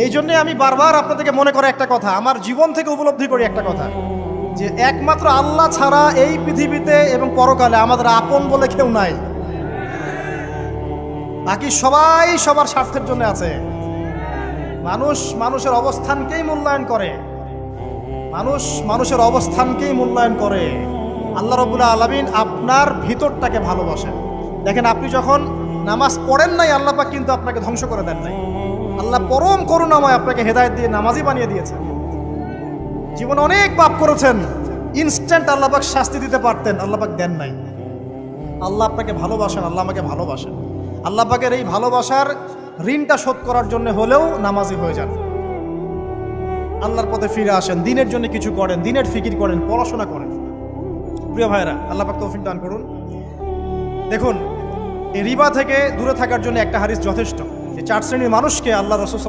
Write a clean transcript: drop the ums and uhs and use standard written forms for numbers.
এই জন্যে আমি বারবার আপনাদেরকে মনে করে একটা কথা, আমার জীবন থেকে উপলব্ধি করি একটা কথা, যে একমাত্র আল্লাহ ছাড়া এই পৃথিবীতে এবং পরকালে আমাদের আপন বলে কেউ নাই। বাকি সবাই সবার স্বার্থের জন্য আছে। মানুষ মানুষের অবস্থানকেই মূল্যায়ন করে, মানুষ মানুষের অবস্থানকেই মূল্যায়ন করে। আল্লাহ রাব্বুল আলামিন আপনার ভিতরটাকে ভালোবাসেন। দেখেন, আপনি যখন নামাজ পড়েন নাই, আল্লাহ পাক কিন্তু আপনাকে ধ্বংস করে দেন নাই। আল্লাহ পরম করুণাময় আপনাকে হেদায়েত দিয়ে নামাজি বানিয়ে দিয়েছেন। জীবনে অনেক পাপ করেছেন, ইনস্ট্যান্ট আল্লাহ পাক শাস্তি দিতে পারতেন, আল্লাহ পাক দেন নাই। আল্লাহ আপনাকে ভালোবাসেন, আল্লাহ আমাকে ভালোবাসেন। আল্লাহ পাকের এই ভালোবাসার ঋণটা শোধ করার জন্য হলেও নামাজি হয়ে যান, আল্লাহর পথে ফিরে আসেন, দিনের জন্য কিছু করেন, দিনের ফিকির করেন, পড়াশোনা করেন। প্রিয় ভাইরা, আল্লাহ পাক তৌফিক দান করুন। দেখুন, এই রিবা থেকে দূরে থাকার জন্য একটা হাদিস যথেষ্ট, যে 4 শ্রেণীর মানুষকে আল্লাহ রাসূল